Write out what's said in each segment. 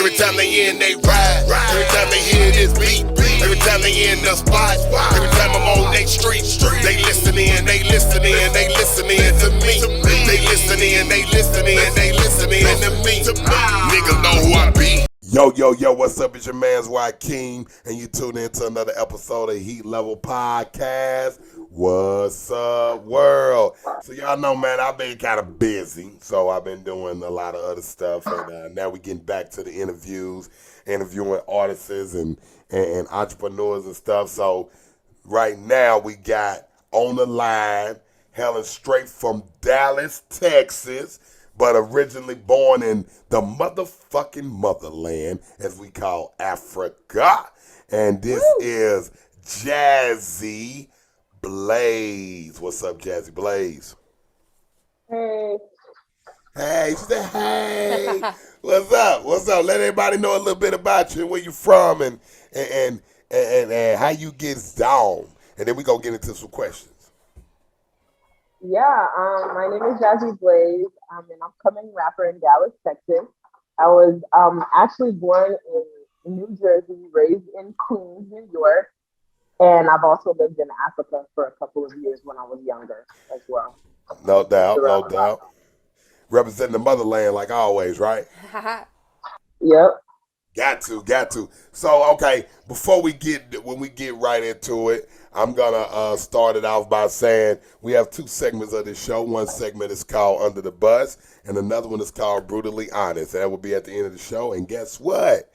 Every time they in, they ride. Every time they hear this beat. Every time they in the spot. Every time I'm on they street. They listening, they listening, they listening to me. They listening, they listening, they listening to me. Niggas know who I be. Yo, what's up? It's your man's Joaquin, and you tune in to another episode of Heat Level Podcast. What's up, world? So y'all know, man, I've been kind of busy, so I've been doing a lot of other stuff, and now we're getting back to the interviews, interviewing artists and entrepreneurs and stuff. So right now we got on the line, hailing straight from Dallas, Texas, but originally born in the motherfucking motherland, as we call Africa. And this is Jazzy Blaze. What's up, Jazzy Blaze? Hey. Hey, say hey. What's up? What's up? Let everybody know a little bit about you and where you from and how you get down. And then we gonna get into some questions. Yeah, my name is Jazzy Blaze. I'm an upcoming rapper in Dallas, Texas. I was actually born in New Jersey, raised in Queens, New York, and I've also lived in Africa for a couple of years when I was younger as well. No doubt. Representing the motherland like always, right? Yep. Got to. So, okay, when we get right into it, I'm gonna start it off by saying we have two segments of this show. One segment is called Under the Bus, and another one is called Brutally Honest. And that will be at the end of the show. And guess what?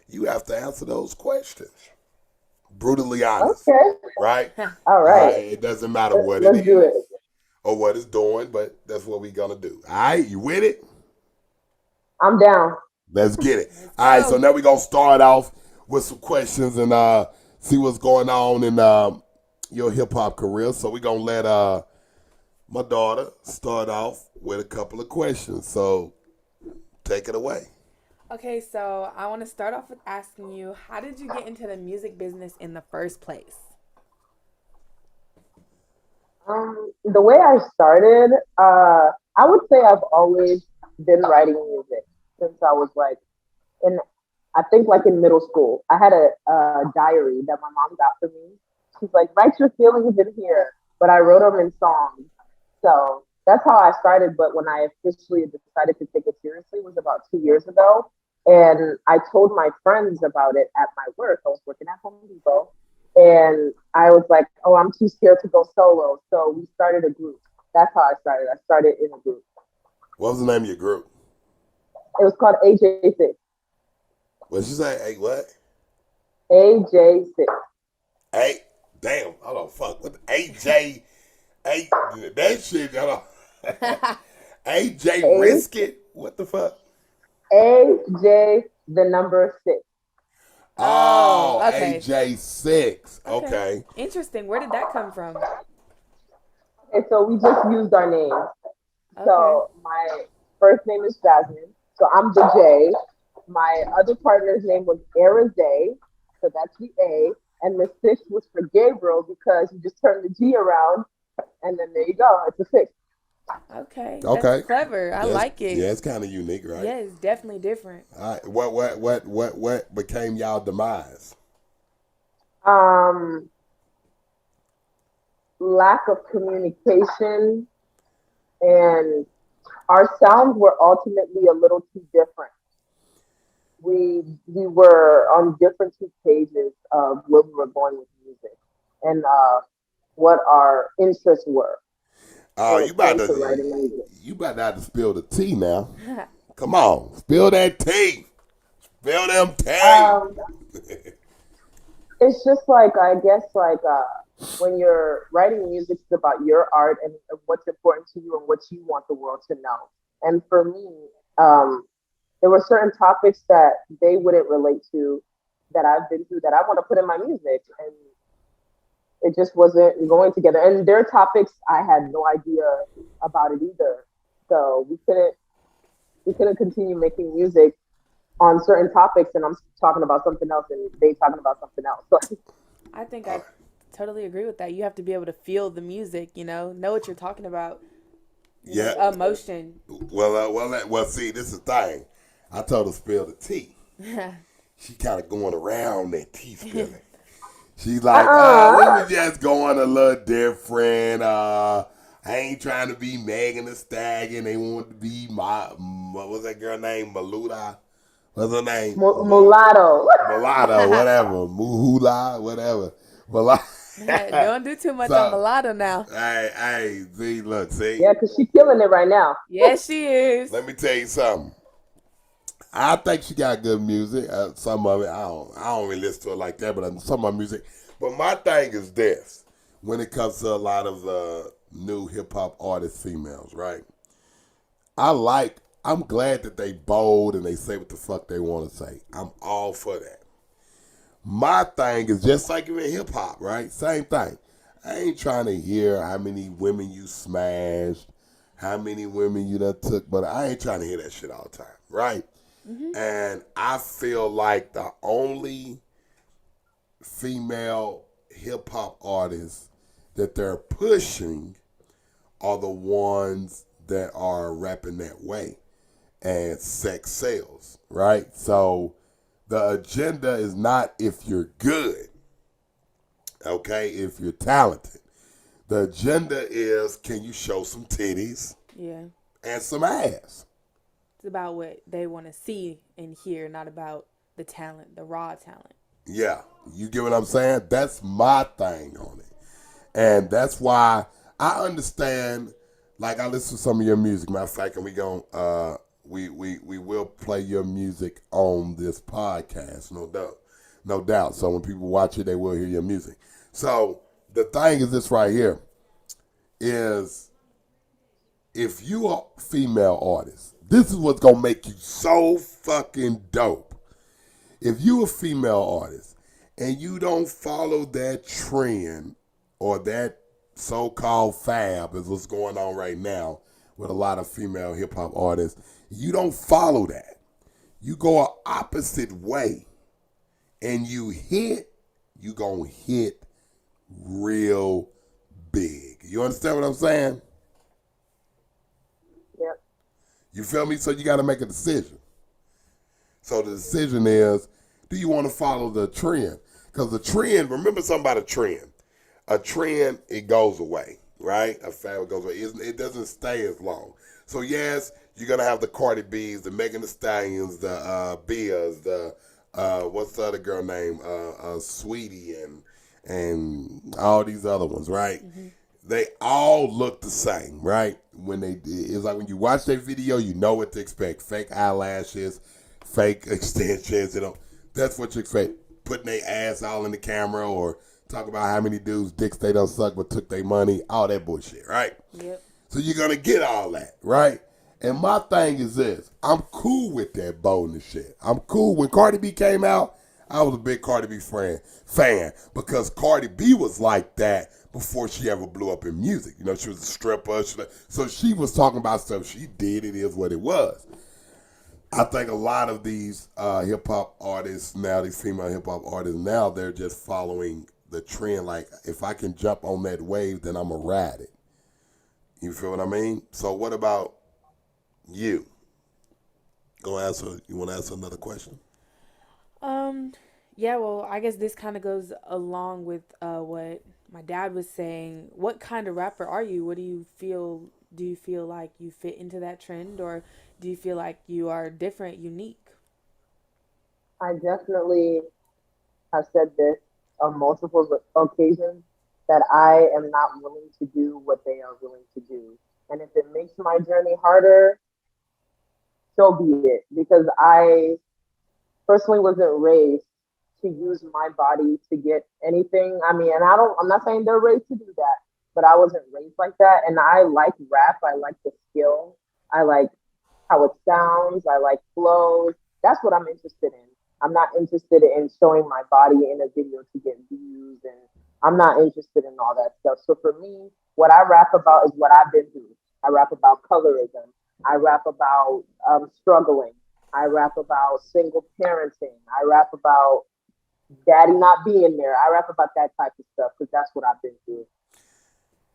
You have to answer those questions. Brutally honest. Okay. Right? All right. It doesn't matter what Let's do it. or what it's doing, but that's what we're gonna do. All right, you with it? I'm down. Let's get it. All right, so now we're going to start off with some questions and see what's going on in your hip-hop career. So we're going to let my daughter start off with a couple of questions. So take it away. Okay, so I want to start off with asking you, how did you get into the music business in the first place? The way I started, I would say I've always been writing music since I was in middle school. I had a diary that my mom got for me. She's like, write your feelings in here. But I wrote them in songs. So that's how I started. But when I officially decided to take it seriously was about 2 years ago. And I told my friends about it at my work. I was working at Home Depot. And I was like, oh, I'm too scared to go solo. So we started a group. That's how I started. I started in a group. What was the name of your group? It was called AJ6. What did you say? Hey, what? AJ6. Hey, damn. Hold on, fuck. What the AJ? That shit, hold on. AJ Risk It? What the fuck? AJ, the number 6. Oh, okay. AJ6. Okay. Interesting. Where did that come from? Okay, so we just used our names. Okay. So my first name is Jasmine. So I'm the J. My other partner's name was Era J. So that's the A. And the 6 was for Gabriel because you just turn the G around and then there you go. It's a 6. Okay. That's clever. I like it. Yeah, it's kind of unique, right? Yeah, it's definitely different. All right. What became y'all demise? Lack of communication, and our sounds were ultimately a little too different. We were on different two pages of where we were going with music and what our interests were. Oh, you about to have to spill the tea now. Come on, spill that tea. Spill them tea. It's just when you're writing music, it's about your art and what's important to you and what you want the world to know. And for me, there were certain topics that they wouldn't relate to that I've been through that I want to put in my music. And it just wasn't going together. And their topics, I had no idea about it either. So we couldn't continue making music on certain topics, and I'm talking about something else and they talking about something else. So I think I totally agree with that. You have to be able to feel the music, know what you're talking about. Yeah. Emotion. Well, see, this is the thing. I told her to spill the tea. She kind of going around that teeth feeling. She's like, we Uh-uh. was just going a little different. I ain't trying to be Megan Thee Stallion. They want to be what was that girl name? Maluda? What's her name? Mulatto. Mulatto, whatever. Muhula, whatever. Mulatto. Don't do too much on So, mulatto now. see, look, see. Yeah, because she's killing it right now. Yes, she is. Let me tell you something. I think she got good music. Some of it, I don't really listen to it like that, but some of her music. But my thing is this: when it comes to a lot of new hip hop artists, females, right? I'm glad that they bold and they say what the fuck they want to say. I'm all for that. My thing is just like in hip hop, right? Same thing. I ain't trying to hear how many women you smashed, how many women you done took, but I ain't trying to hear that shit all the time, right? And I feel like the only female hip hop artists that they're pushing are the ones that are rapping that way. And sex sells, right? So the agenda is not if you're good, okay, if you're talented. The agenda is can you show some titties Yeah. and some ass. It's about what they want to see and hear, not about the talent, the raw talent. Yeah, you get what I'm saying? That's my thing on it. And that's why I understand, like I listen to some of your music. Matter of fact, and we will play your music on this podcast, no doubt. No doubt. So when people watch it, they will hear your music. So the thing is this right here is if you are a female artist, this is what's gonna make you so fucking dope. If you a female artist and you don't follow that trend or that so-called fab is what's going on right now with a lot of female hip-hop artists, you don't follow that. You go an opposite way and you gonna hit real big. You understand what I'm saying? Yep. You feel me? So you gotta make a decision. So the decision is, do you want to follow the trend? Because the trend, remember something about a trend. A trend, it goes away, right? A fad goes away. It doesn't stay as long. So yes, you're going to have the Cardi B's, the Megan Thee Stallions, the Bias, the, what's the other girl name? Sweetie and all these other ones, right? Mm-hmm. They all look the same, right? It's like when you watch that video, you know what to expect. Fake eyelashes, fake extensions, that's what you expect. Putting their ass all in the camera or talk about how many dudes' dicks they done suck but took their money, all that bullshit, right? Yep. So you're going to get all that, right? And my thing is this. I'm cool with that boldness shit. I'm cool. When Cardi B came out, I was a big Cardi B fan because Cardi B was like that before she ever blew up in music. You know, she was a stripper. So she was talking about stuff she did. It is what it was. I think a lot of these hip-hop artists now, these female hip-hop artists now, they're just following the trend. Like, if I can jump on that wave, then I'm going to ride it. You feel what I mean? So what about you? You want to answer another question? Yeah, well, I guess this kind of goes along with what my dad was saying. What kind of rapper are you? What do you feel? Do you feel like you fit into that trend, or do you feel like you are different, unique? I definitely have said this on multiple occasions that I am not willing to do what they are willing to do. And if it makes my journey harder, so be it. Because I personally wasn't raised to use my body to get anything. I mean, and I'm not saying they're raised to do that, but I wasn't raised like that. And I like rap. I like the skill. I like how it sounds. I like flows. That's what I'm interested in. I'm not interested in showing my body in a video to get views, and I'm not interested in all that stuff. So for me, what I rap about is what I've been through. I rap about colorism. I rap about struggling. I rap about single parenting. I rap about daddy not being there. I rap about that type of stuff because that's what I've been through.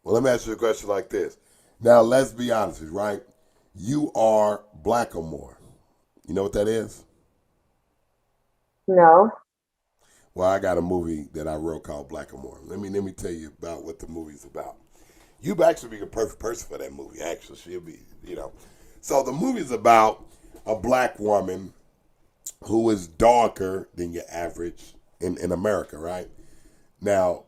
Well, let me ask you a question like this. Now, let's be honest, right? You are Blackamore. You know what that is? No. Well, I got a movie that I wrote called Black and More. Let me tell you about what the movie's about. You'd actually be a perfect person for that movie. Actually, she'll be, you know. So the movie's about a black woman who is darker than your average in America, right? Now,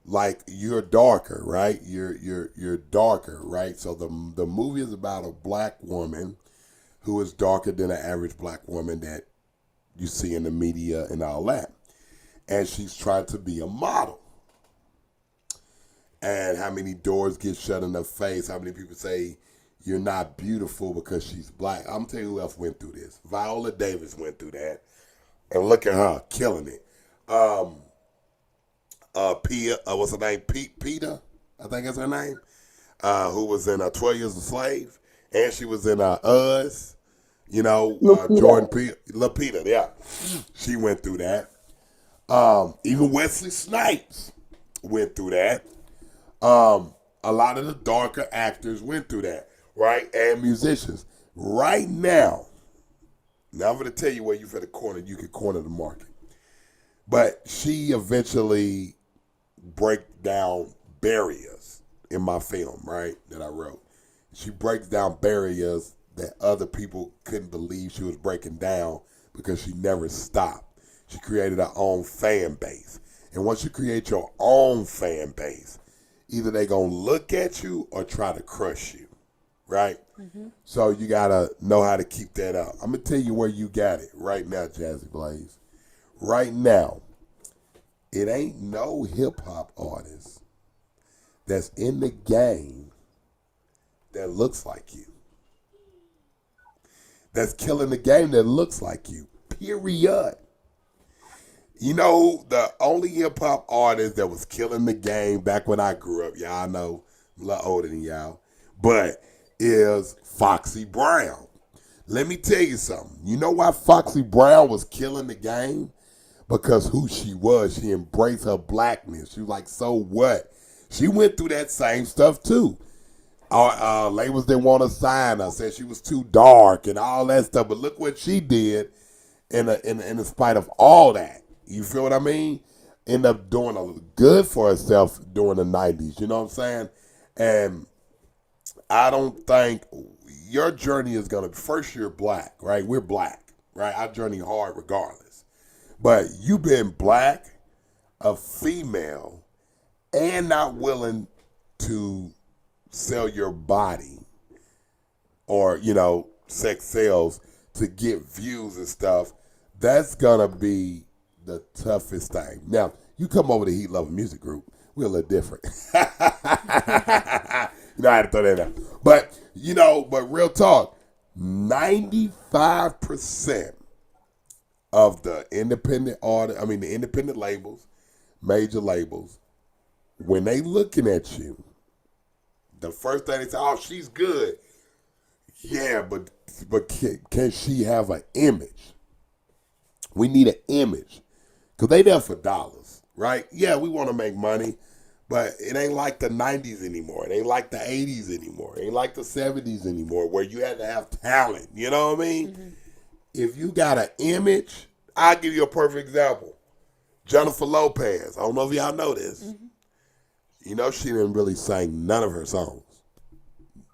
like you're darker, right? You're darker, right? So the movie is about a black woman who is darker than an average black woman that you see in the media and all that. And she's trying to be a model. And how many doors get shut in her face? How many people say you're not beautiful because she's black? I'm telling you who else went through this. Viola Davis went through that. And look at her, killing it. Um, Pia, what's her name? Peta, I think that's her name. Who was in 12 Years a Slave. And she was in Us. You know, Lupita. Jordan P. Lapita, yeah. She went through that. Even Wesley Snipes went through that. A lot of the darker actors went through that, right? And musicians. Right now I'm going to tell you where you can corner the market. But she eventually break down barriers in my film, right, that I wrote. She breaks down barriers that other people couldn't believe she was breaking down because she never stopped. She created her own fan base. And once you create your own fan base, either they gonna look at you or try to crush you, right? Mm-hmm. So you gotta know how to keep that up. I'm gonna tell you where you got it right now, Jazzy Blaze. Right now, it ain't no hip hop artist that's in the game that looks like you. That's killing the game that looks like you. Period. You know, the only hip hop artist that was killing the game back when I grew up, y'all know, I'm a lot older than y'all, but is Foxy Brown. Let me tell you something. You know why Foxy Brown was killing the game? Because who she was, she embraced her blackness. She was like, so what? She went through that same stuff too. Labels didn't want to sign her, said she was too dark and all that stuff. But look what she did in spite of all that. You feel what I mean? End up doing a good for herself during the 90s. You know what I'm saying? And I don't think your journey is going to, first you're black, right? We're black, right? Our journey hard regardless. But you been black, a female, and not willing to sell your body or, sex sales to get views and stuff, that's gonna be the toughest thing. Now, you come over to Heat Level Music Group, we're a little different. I had to throw that out. But, but real talk, 95% of the the independent labels, major labels, when they looking at you, the first thing they say, oh, she's good. Yeah, but can she have an image? We need an image. Because they there for dollars, right? Yeah, we want to make money, but it ain't like the 90s anymore. It ain't like the 80s anymore. It ain't like the 70s anymore where you had to have talent. You know what I mean? Mm-hmm. If you got an image, I'll give you a perfect example. Jennifer Lopez. I don't know if y'all know this. Mm-hmm. She didn't really sing none of her songs.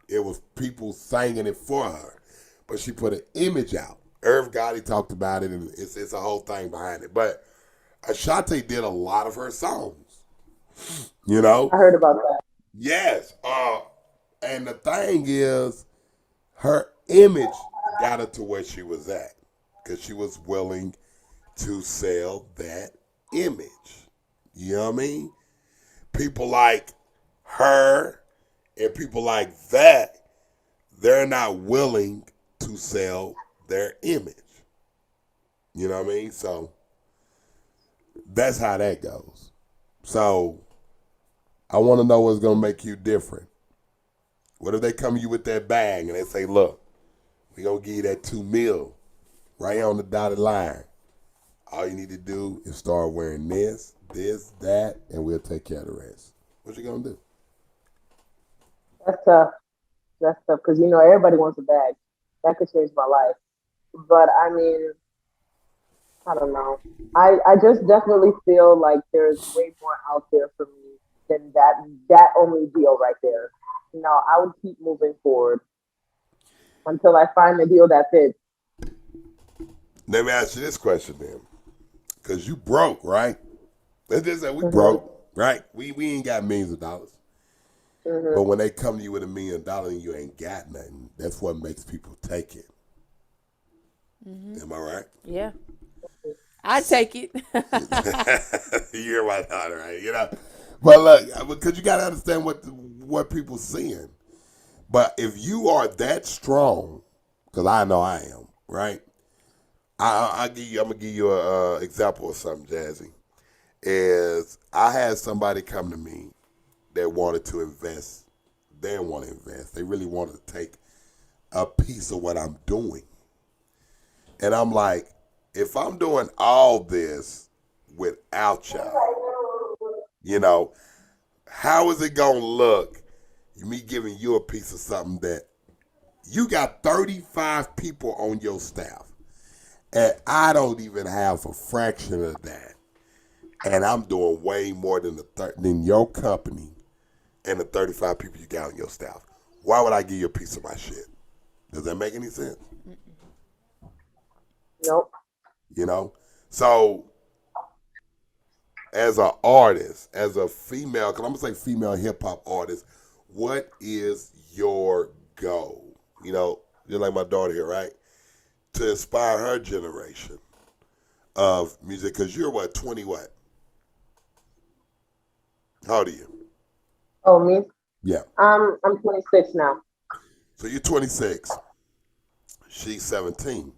It was people singing it for her. But she put an image out. Irv Gotti talked about it, and it's a whole thing behind it. But Ashanti did a lot of her songs. I heard about that. Yes. And the thing is, her image got her to where she was at. Because she was willing to sell that image. You know what I mean? People like her and people like that, they're not willing to sell their image. You know what I mean? So that's how that goes. So I want to know what's going to make you different. What if they come to you with that bag and they say, look, we're going to give you that $2 million right here on the dotted line. All you need to do is start wearing this, that, and we'll take care of the rest. What you going to do? That's tough. That's tough because everybody wants a bag. That could change my life. But I mean, I don't know. I just definitely feel like there's way more out there for me than that only deal right there. I would keep moving forward until I find the deal that fits. Let me ask you this question then, because you broke, right? Let's just say we Mhm. broke, right? We ain't got millions of dollars. But Mhm. when they come to you with $1 million and you ain't got nothing, that's what makes people take it. Am I right? Yeah, I take it. You're my daughter, right? But look, because you got to understand what people seeing. But if you are that strong, because I know I am, right? I'm gonna give you a example of something, Jazzy. Is I had somebody come to me that wanted to invest. They didn't want to invest. They really wanted to take a piece of what I'm doing. And I'm like, if I'm doing all this without y'all, you know, how is it gonna look? Me giving you a piece of something that you got 35 people on your staff, and I don't even have a fraction of that, and I'm doing way more than your company and the 35 people you got on your staff. Why would I give you a piece of my shit? Does that make any sense? Nope. You know, so as an artist, as a female, because I'm gonna say female hip hop artist, what is your goal? You're like my daughter here, right? To inspire her generation of music, because you're what, 20 what? How old are you? Oh, me? Yeah. I'm 26 now. So you're 26. She's 17,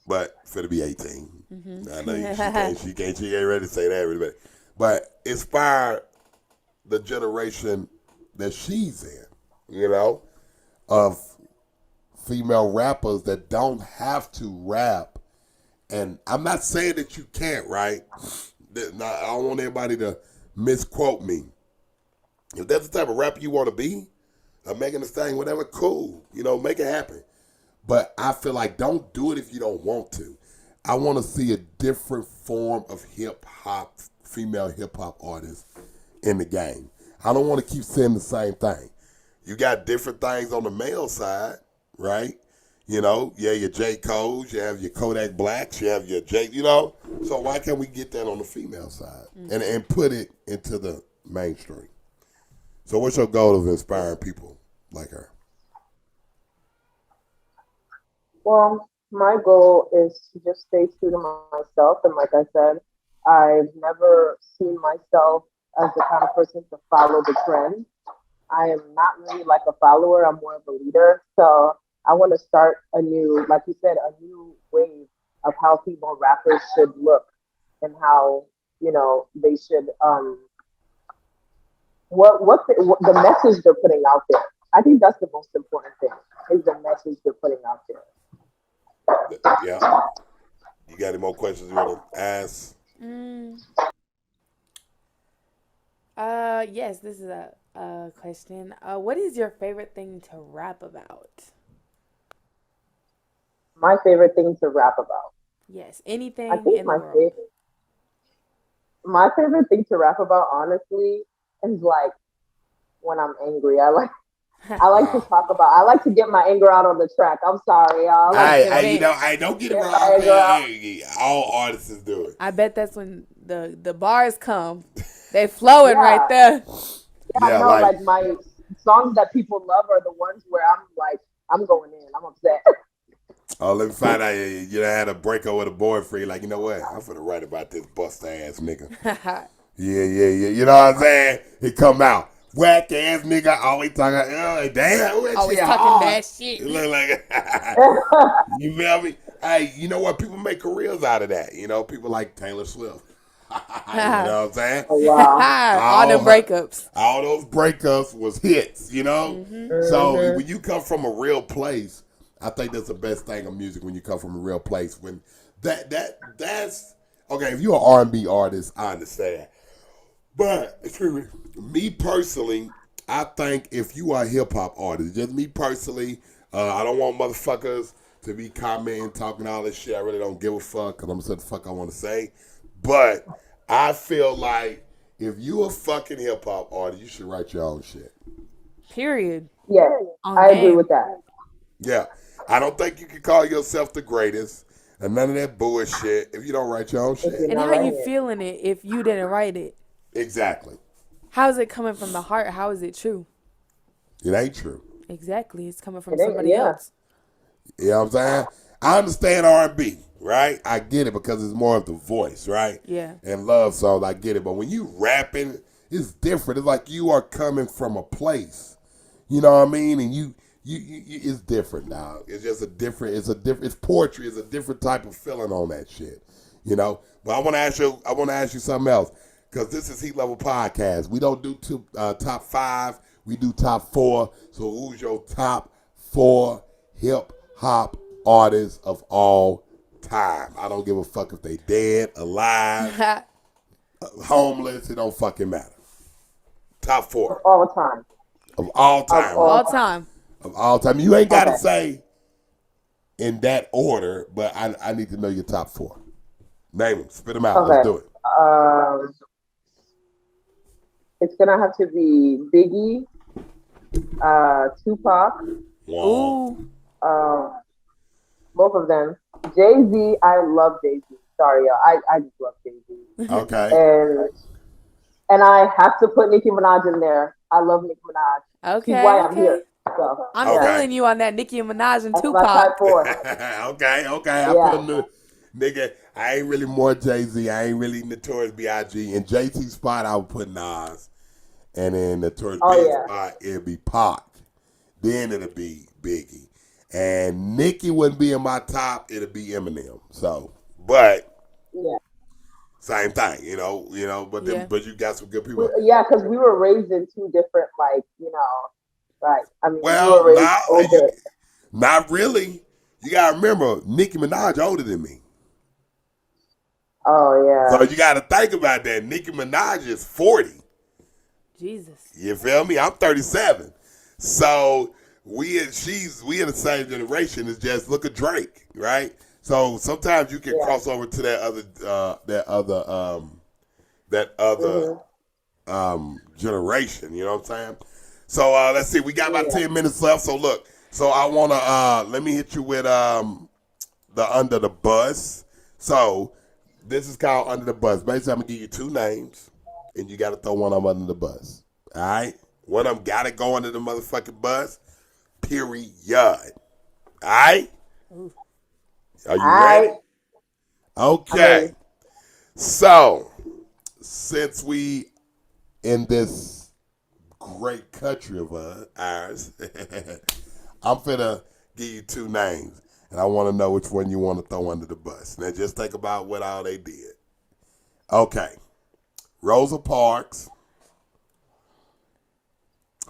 but for to be 18. I know she ain't ready to say that, everybody. But inspire the generation that she's in, of female rappers that don't have to rap. And I'm not saying that you can't, right? I don't want anybody to misquote me. If that's the type of rapper you want to be, or making this thing, whatever, cool. Make it happen. But I feel like don't do it if you don't want to. I want to see a different form of hip hop, female hip hop artists in the game. I don't want to keep saying the same thing. You got different things on the male side, right? Yeah, your J. Cole's, you have your Kodak Blacks, you have your So why can't we get that on the female side and put it into the mainstream? So what's your goal of inspiring people like her? Well, my goal is to just stay true to myself. And like I said, I've never seen myself as the kind of person to follow the trend. I am not really like a follower. I'm more of a leader. So I want to start a new, like you said, a new wave of how female rappers should look and how, they should, what the message they're putting out there. I think that's the most important thing is the message they're putting out there. Yeah. You got any more questions you want to ask? mm, yes, this is a question. What is your favorite thing to rap about? My favorite thing to rap about. Yes, I anything think in the world. my favorite thing to rap about, honestly, is like when I'm angry. I like to Uh, talk about. I like to get my anger out on the track. I'm sorry, y'all. I like Like to when it, I don't get it get wrong. my anger out. All artists do it. I bet that's when the bars come. They flowing right Yeah, there. yeah. Yeah, No, like, like my songs that people love are the ones where I'm like, I'm going in. I'm upset. oh, let me find out you done had a breakup with a boyfriend. Like, you know what? I'm finna write about this bust ass nigga. Yeah, yeah, yeah. You know what I'm saying? He come out. Whack ass nigga always talking, oh, damn, that Always shit talking hard. bad shit. It look like, you feel me? Hey, you know what? People make careers out of that. People like Taylor Swift. You know what I'm saying? Oh, wow. All All them her, breakups. all those breakups was hits. Mm-hmm. So Hmm. when you come from a real place, I think that's the best thing of music when you come from a real place. When that's okay. If you're an R&B artist, I understand. But excuse me personally, I think if you are a hip hop artist, just me personally, I don't want motherfuckers to be commenting, talking all this shit. I really don't give a fuck because I'm saying the fuck I want to say. But I feel like if you a fucking hip hop artist, you should write your own shit. Period. Yeah, I agree with that. Yeah. I don't think you can call yourself the greatest and none of that bullshit if you don't write your own shit. And how you feeling it if you didn't write it? Exactly. How is it coming from the heart? How is it true? It ain't true. Exactly. It's coming from somebody else. You know what I'm saying? I understand R&B, right? I get it because it's more of the voice, right? Yeah. And love songs, I get it. But when you rapping, it's different. It's like you are coming from a place. You know what I mean? And you it's different now. It's just it's poetry. It's a different type of feeling on that shit. You know? But I want to ask you something else. Because this is Heat Level Podcast. We don't do top 5. We do top 4. So who's your top 4 hip-hop artists of all time? I don't give a fuck if they dead, alive, homeless. It don't fucking matter. Top 4. Of all time. Of all time. Of all time. Of all time. You ain't got to say in that order, but I need to know your top 4. Name them. Spit them out. Okay. Let's do it. It's gonna have to be Biggie, Tupac. Wow. Both of them. Jay-Z, I love Jay-Z. Sorry, y'all. I just love Jay-Z. Okay. And I have to put Nicki Minaj in there. I love Nicki Minaj. Okay. She's why I'm here. So, I'm feeling you on that Nicki Minaj and that's Tupac. my top 4. Okay. I put him nigga. I ain't really more Jay-Z. I ain't really Notorious B.I.G. In Jay-Z's spot, I would put Nas. And in Notorious B.I.G. spot, it'd be Pac. Then it'd be Biggie. And Nicki wouldn't be in my top. It'd be Eminem. So, but same thing, you know. But you got some good people. Yeah, because we were raised in 2 different, right? I mean, well, we were raised not really. You gotta remember, Nicki Minaj older than me. Oh yeah. So you gotta think about that. Nicki Minaj is 40. Jesus. You feel me? I'm 37. So we in the same generation. It's just look at Drake, right? So sometimes you can cross over to that other generation. You know what I'm saying? So let's see. We got about 10 minutes left. So look. So I wanna let me hit you with the Under the Bus. So this is called Under the Bus. Basically, I'm gonna give you 2 names, and you gotta throw one of them under the bus. All right? One of them gotta go under the motherfucking bus. Period. All right? Are you ready? Okay. So, since we in this great country of ours, I'm finna give you 2 names, and I want to know which one you want to throw under the bus. Now, just think about what all they did. Okay. Rosa Parks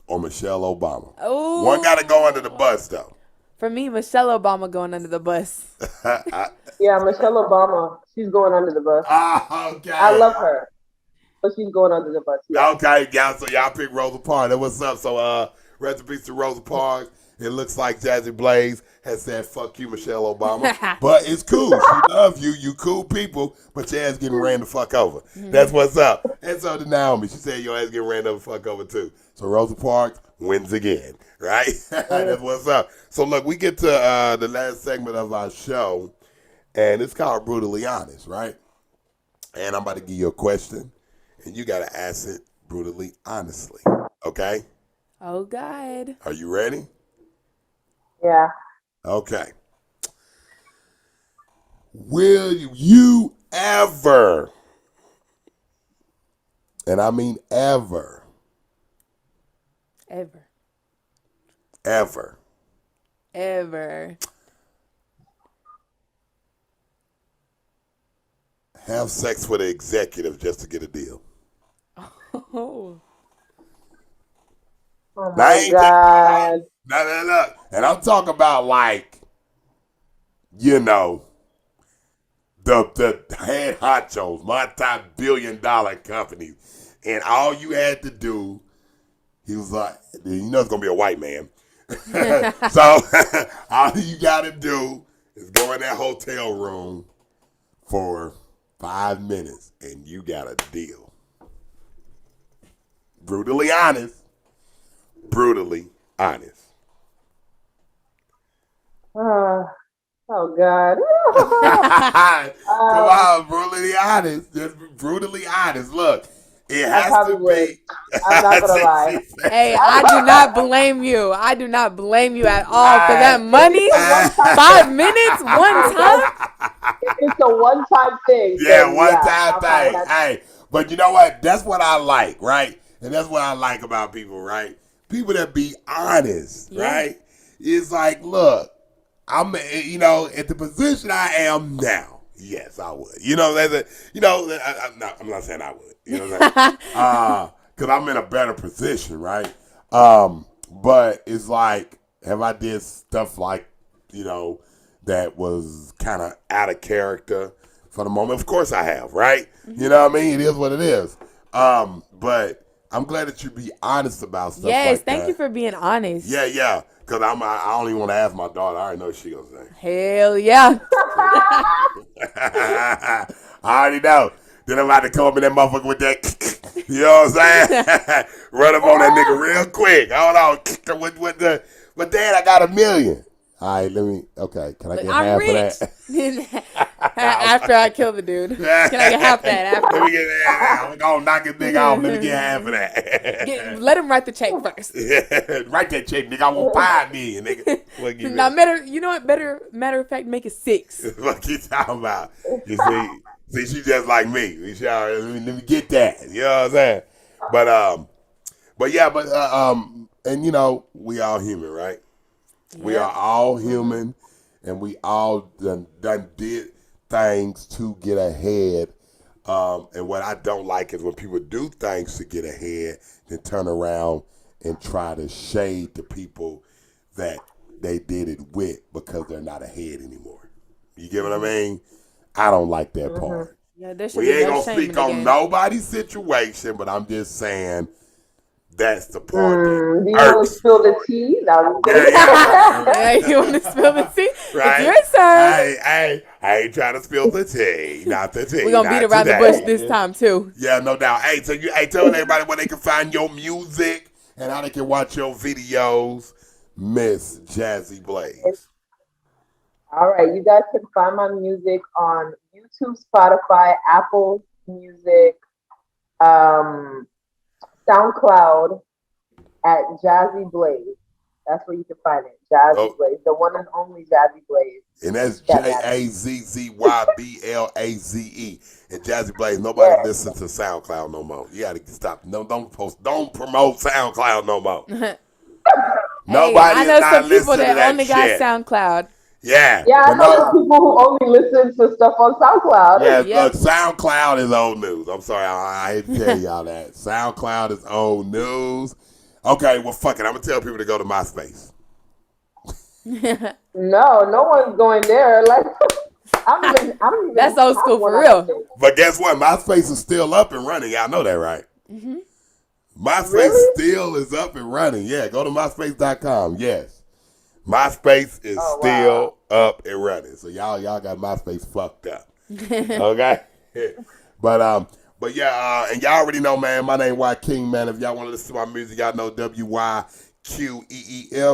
or Michelle Obama. Oh. One got to go under the bus, though. For me, Michelle Obama going under the bus. Yeah, Michelle Obama. She's going under the bus. Okay. I love her, but she's going under the bus. Yeah. Okay, guys. So y'all pick Rosa Parks. That's what's up. So rest in peace to Rosa Parks. It looks like Jazzy Blaze has said, fuck you, Michelle Obama. But it's cool. She loves you. You cool people, but your ass getting ran the fuck over. That's what's up. And so did Naomi. She said your ass getting ran the fuck over too. So Rosa Parks wins again, right? That's what's up. So look, we get to the last segment of our show, and it's called Brutally Honest, right? And I'm about to give you a question, and you got to ask it brutally honestly, okay? Oh, God. Are you ready? Yeah. Okay. Will you ever, and I mean ever, have sex with an executive just to get a deal? Oh. Oh my God. No. And I'm talking about like, you know, the head honchos, multi-billion-dollar companies. And all you had to do, he was like, you know it's going to be a white man. So all you got to do is go in that hotel room for 5 minutes and you got a deal. Brutally honest. Brutally honest. Oh God. Come on, brutally honest. Just brutally honest. Look, it I has probably to would. be. I'm not gonna lie. Hey, I do not blame you. I do not blame you at all for that money. It's a one-time 5 minutes, one time. If it's a one-time thing, Yeah, then one yeah, time I'll probably thing. have. Hey, but you know what? That's what I like, right? And that's what I like about people, right? People that be honest, Yeah. right? It's like, look, I'm, at the position I am now. Yes, I would. I'm not saying I would. You know what I'm saying? Because I'm in a better position, right? But it's like, have I did stuff like, that was kind of out of character for the moment? Of course I have, right? Mm-hmm. You know what I mean? It is what it is. But I'm glad that you be honest about stuff like that. Yes, thank you for being honest. Yeah. Because I don't even want to ask my daughter. I already know what she going to say. Hell yeah. I already know. Then I'm about to come up in that motherfucker with that, you know what I'm saying? Run up on that nigga real quick. Hold on. But Dad, I got $1 million. All right, can I get half rich. of that? After I kill the dude. Can I get half that after? Let me get that. I'm going to knock his nigga off. Let me get half of that. Let him write the check first. Write that check, nigga. I want $5 million, nigga. Now, you know what? Matter of fact, make it 6. What you talking about? You see, she just like me. Let me get that. You know what I'm saying? And we all human, right? Yeah. We are all human, and we all done did things to get ahead. And what I don't like is when people do things to get ahead, then turn around and try to shade the people that they did it with because they're not ahead anymore. You get what I mean? I don't like that part. Yeah, we ain't gonna speak on nobody's situation, but I'm just saying that's the part that do you want to spill the tea? No, yeah, you want to spill the tea? Right? It's your turn. I ain't trying to spill the tea. Not the tea. We're gonna beat around the bush this time too. Yeah, no doubt. Hey, so tell everybody where they can find your music and how they can watch your videos, Miss Jazzy Blaze. All right, you guys can find my music on YouTube, Spotify, Apple Music, SoundCloud at Jazzy Blaze. That's where you can find it. Jazzy Blaze, the one and only Jazzy Blaze. And that's JAZZYBLAZE. And Jazzy Blaze. Nobody listens to SoundCloud no more. You gotta stop. No, don't promote SoundCloud no more. Nobody. I know some people that only got SoundCloud. Yeah. Yeah, I know people who only listen to stuff on SoundCloud. Yeah, look, SoundCloud is old news. I'm sorry, I hate to tell y'all that. SoundCloud is old news. Okay, well, fuck it. I'm going to tell people to go to MySpace. No one's going there. Like, I don't even That's old school for real. But guess what? MySpace is still up and running. Y'all know that, right? Mm-hmm. MySpace still is up and running. Yeah, go to MySpace.com. Yes. MySpace is still up and running. So y'all got MySpace fucked up. Okay? But yeah, and y'all already know, man, my name Y King, man. If y'all want to listen to my music, y'all know WYQEEM.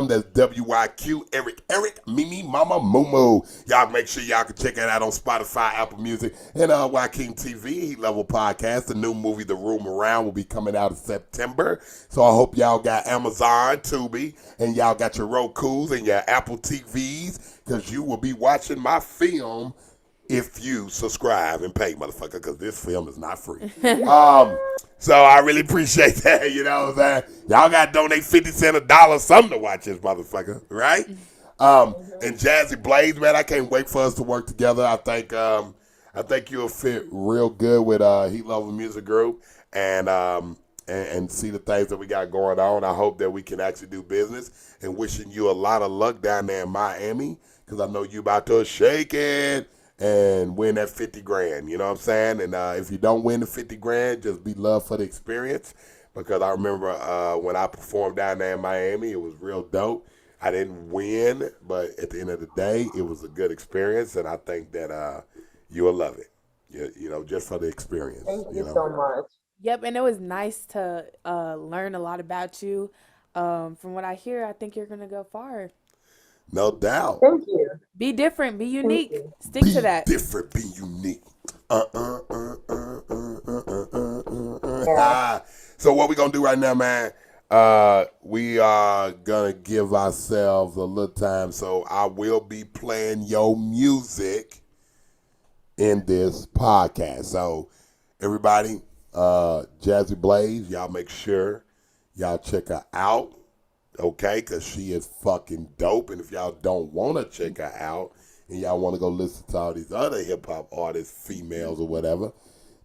That's WYQ, Eric, Mimi, Mama, Moo. Y'all make sure y'all can check that out on Spotify, Apple Music, and Y King TV, Heat Level Podcast. The new movie, The Room Around, will be coming out in September. So I hope y'all got Amazon, Tubi, and y'all got your Rokus and your Apple TVs, because you will be watching my film if you subscribe and pay, motherfucker, because this film is not free. So I really appreciate that, you know what I'm saying? Y'all got to donate 50 cents, $1, something to watch this motherfucker, right? And Jazzy Blaze, man, I can't wait for us to work together. I think you'll fit real good with Heat Level Music Group and see the things that we got going on. I hope that we can actually do business, and wishing you a lot of luck down there in Miami, because I know you about to shake it and win that 50 grand, you know what I'm saying? And if you don't win the 50 grand, just be love for the experience, because I remember when I performed down there in Miami, it was real dope. I didn't win, but at the end of the day, it was a good experience, and I think that you'll love it. You know, just for the experience. Thank you know? so much. Yep, and it was nice to learn a lot about you. From what I hear, I think you're gonna go far. No doubt. Thank you. Be different, be Thank unique. you. Stick Be to that. different, be unique. Yeah. So what we gonna do right now, man? We are gonna give ourselves a little time. So I will be playing your music in this podcast. So everybody, Jazzy Blaze, y'all make sure y'all check her out, okay? Because she is fucking dope. And if y'all don't want to check her out and y'all want to go listen to all these other hip-hop artists, females or whatever,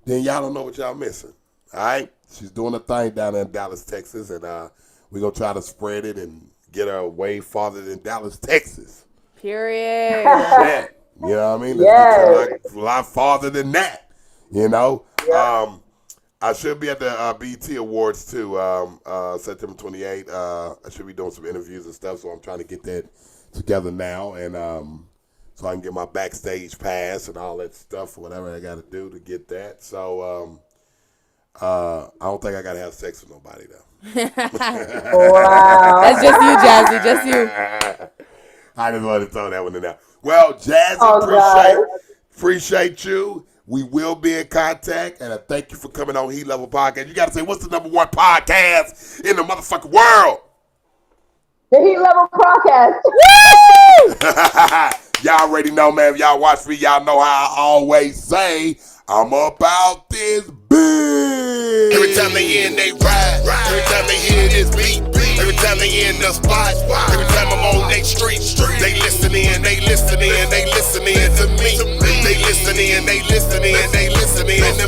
then y'all don't know what y'all missing, all right? She's doing a thing down there in Dallas, Texas, and we're going to try to spread it and get her way farther than Dallas, Texas. Period. Shit. You know what I mean? Let's get you a lot farther than that, you know? Yeah. I should be at the BET Awards too, September 28th. I should be doing some interviews and stuff, so I'm trying to get that together now, and so I can get my backstage pass and all that stuff, whatever I got to do to get that. So I don't think I got to have sex with nobody though. Wow. That's just you, Jazzy. Just you. I just wanted to throw that one in there. Well, Jazzy, appreciate you. We will be in contact, and I thank you for coming on Heat Level Podcast. You got to say, what's the #1 podcast in the motherfucking world? The Heat Level Podcast. Woo! Y'all already know, man. If y'all watch me, y'all know how I always say, I'm about this bitch. Every time they hear they ride. Every time they hear this beat. Every time they in the spot. Every time I'm on they street. They listening, they listening, they listening to me. They listening, they listening, they listening to